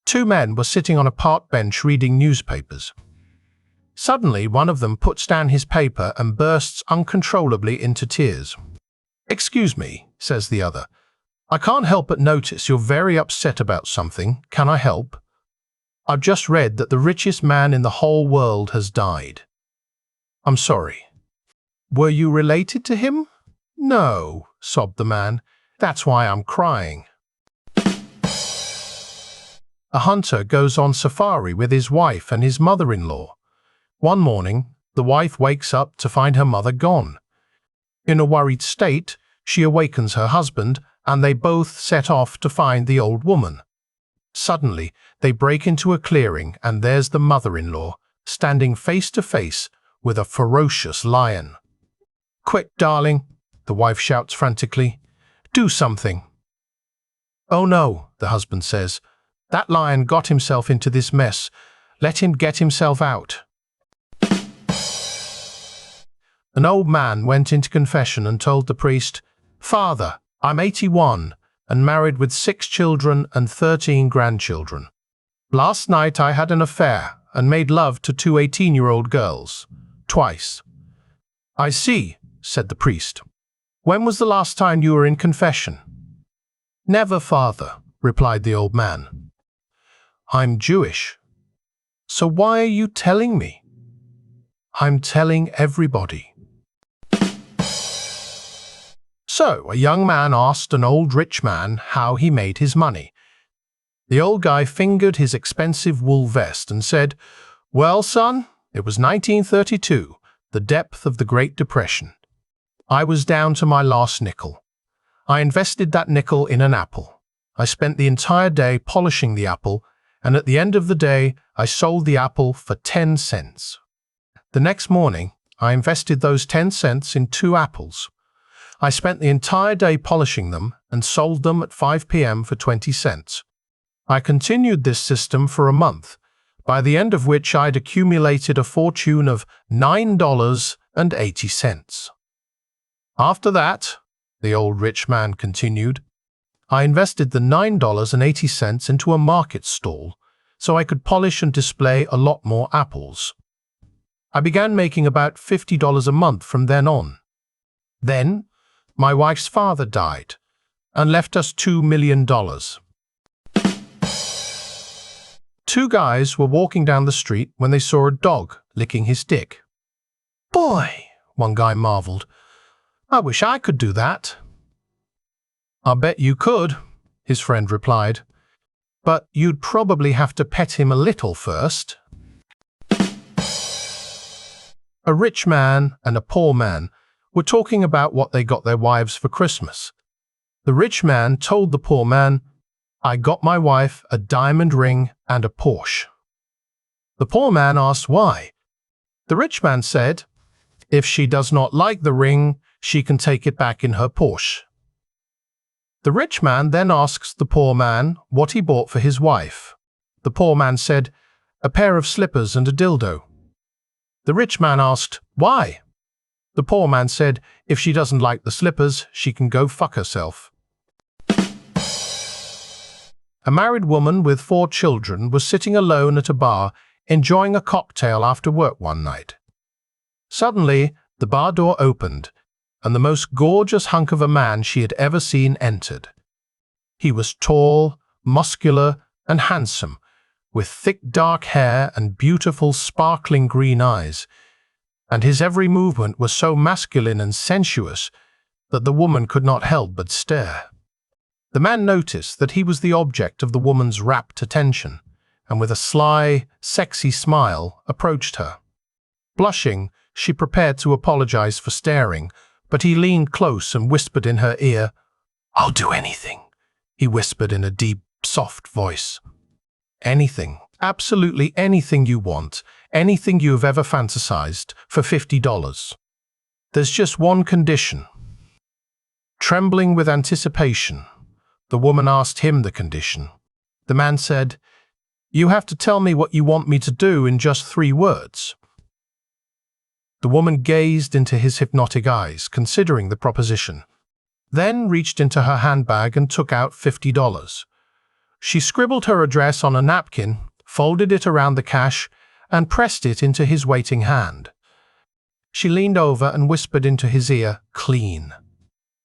Two men were sitting on a park bench reading newspapers. Suddenly, one of them puts down his paper and bursts uncontrollably into tears. "Excuse me," says the other. "I can't help but notice you're very upset about something. Can I help?" "I've just read that the richest man in the whole world has died." "I'm sorry." "Were you related to him?" "No," sobbed the man. "That's why I'm crying." A hunter goes on safari with his wife and his mother-in-law. One morning, the wife wakes up to find her mother gone. In a worried state, she awakens her husband, and they both set off to find the old woman. Suddenly, they break into a clearing, and there's the mother-in-law, standing face to face with a ferocious lion. "Quick, darling," the wife shouts frantically. "Do something." "Oh no," the husband says. "That lion got himself into this mess. Let him get himself out." An old man went into confession and told the priest, "Father, I'm 81 and married with 6 children and 13 grandchildren. Last night I had an affair and made love to 2 18-year-old girls. Twice." "I see," said the priest. "When was the last time you were in confession?" "Never, Father," replied the old man. "I'm Jewish." "So why are you telling me?" "I'm telling everybody." So, a young man asked an old rich man how he made his money. The old guy fingered his expensive wool vest and said, "Well, son, it was 1932, the depth of the Great Depression. I was down to my last nickel. I invested that nickel in an apple. I spent the entire day polishing the apple, and at the end of the day, I sold the apple for 10 cents. The next morning, I invested those 10 cents in 2 apples. I spent the entire day polishing them and sold them at 5 p.m. for 20 cents. I continued this system for a month, by the end of which I'd accumulated a fortune of $9.80. After that," the old rich man continued, "I invested the $9.80 into a market stall so I could polish and display a lot more apples. I began making about $50 a month from then on. Then, my wife's father died and left us $2 million. 2 guys were walking down the street when they saw a dog licking his dick. "Boy," one guy marveled, "I wish I could do that." "I bet you could," his friend replied, "but you'd probably have to pet him a little first." A rich man and a poor man were talking about what they got their wives for Christmas. The rich man told the poor man, "I got my wife a diamond ring and a Porsche." The poor man asked why. The rich man said, "If she does not like the ring, she can take it back in her Porsche." The rich man then asks the poor man what he bought for his wife. The poor man said, "A pair of slippers and a dildo." The rich man asked, "Why?" The poor man said, "If she doesn't like the slippers, she can go fuck herself." A married woman with 4 children was sitting alone at a bar, enjoying a cocktail after work one night. Suddenly, the bar door opened, and the most gorgeous hunk of a man she had ever seen entered. He was tall, muscular, and handsome, with thick dark hair and beautiful sparkling green eyes, and his every movement was so masculine and sensuous that the woman could not help but stare. The man noticed that he was the object of the woman's rapt attention, and with a sly, sexy smile approached her. Blushing, she prepared to apologize for staring, but he leaned close and whispered in her ear. "I'll do anything," he whispered in a deep, soft voice. "Anything, absolutely anything you want, anything you have ever fantasized, for $50. There's just one condition." Trembling with anticipation, the woman asked him the condition. The man said, "You have to tell me what you want me to do in just 3 words." The woman gazed into his hypnotic eyes, considering the proposition, then reached into her handbag and took out $50. She scribbled her address on a napkin, folded it around the cash, and pressed it into his waiting hand. She leaned over and whispered into his ear, "Clean.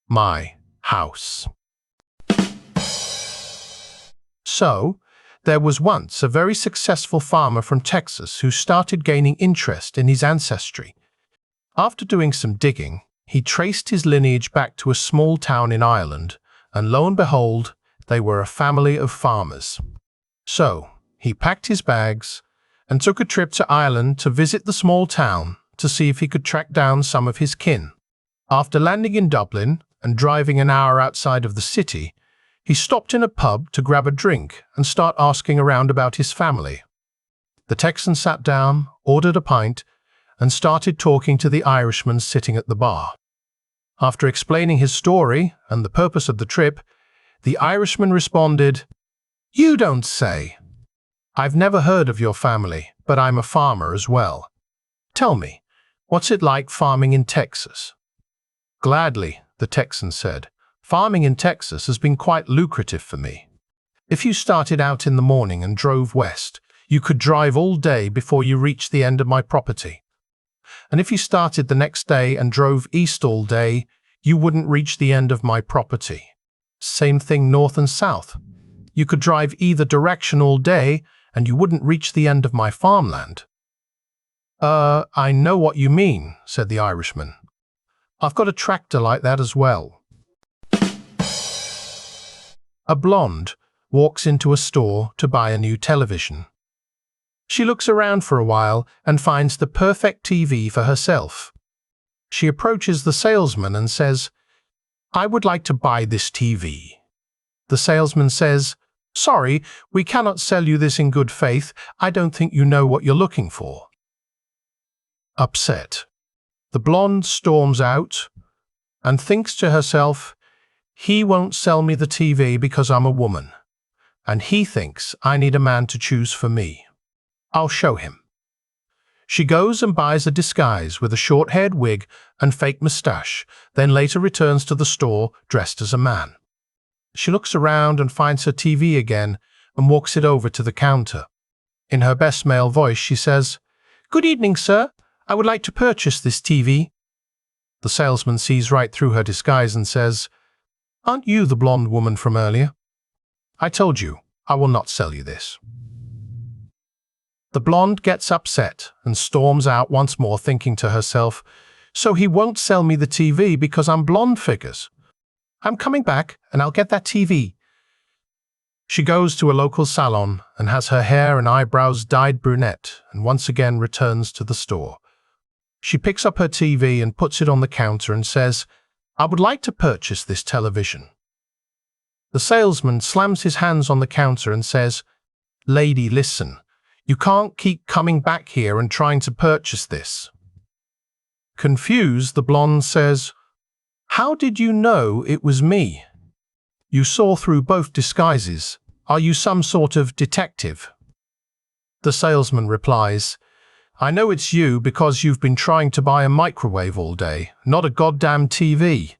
My house." So, there was once a very successful farmer from Texas who started gaining interest in his ancestry. After doing some digging, he traced his lineage back to a small town in Ireland, and lo and behold, they were a family of farmers. So, he packed his bags and took a trip to Ireland to visit the small town to see if he could track down some of his kin. After landing in Dublin and driving an hour outside of the city, he stopped in a pub to grab a drink and start asking around about his family. The Texan sat down, ordered a pint, and started talking to the Irishman sitting at the bar. After explaining his story and the purpose of the trip, the Irishman responded, "You don't say. I've never heard of your family, but I'm a farmer as well. Tell me, what's it like farming in Texas?" "Gladly," the Texan said. "Farming in Texas has been quite lucrative for me. If you started out in the morning and drove west, you could drive all day before you reached the end of my property. And if you started the next day and drove east all day, you wouldn't reach the end of my property. Same thing north and south. You could drive either direction all day and you wouldn't reach the end of my farmland." I know what you mean," said the Irishman. "I've got a tractor like that as well." A blonde walks into a store to buy a new television. She looks around for a while and finds the perfect TV for herself. She approaches the salesman and says, "I would like to buy this TV." The salesman says, "Sorry, we cannot sell you this in good faith. I don't think you know what you're looking for." Upset, the blonde storms out and thinks to herself, "He won't sell me the TV because I'm a woman, and he thinks I need a man to choose for me. I'll show him." She goes and buys a disguise with a short-haired wig and fake mustache, then later returns to the store dressed as a man. She looks around and finds her TV again and walks it over to the counter. In her best male voice, she says, "Good evening, sir. I would like to purchase this TV." The salesman sees right through her disguise and says, "Aren't you the blonde woman from earlier? I told you, I will not sell you this." The blonde gets upset and storms out once more, thinking to herself, "So he won't sell me the TV because I'm blonde figures. I'm coming back and I'll get that TV." She goes to a local salon and has her hair and eyebrows dyed brunette and once again returns to the store. She picks up her TV and puts it on the counter and says, "I would like to purchase this television." The salesman slams his hands on the counter and says, "Lady, listen. You can't keep coming back here and trying to purchase this." Confused, the blonde says, "How did you know it was me? You saw through both disguises. Are you some sort of detective?" The salesman replies, "I know it's you because you've been trying to buy a microwave all day, not a goddamn TV.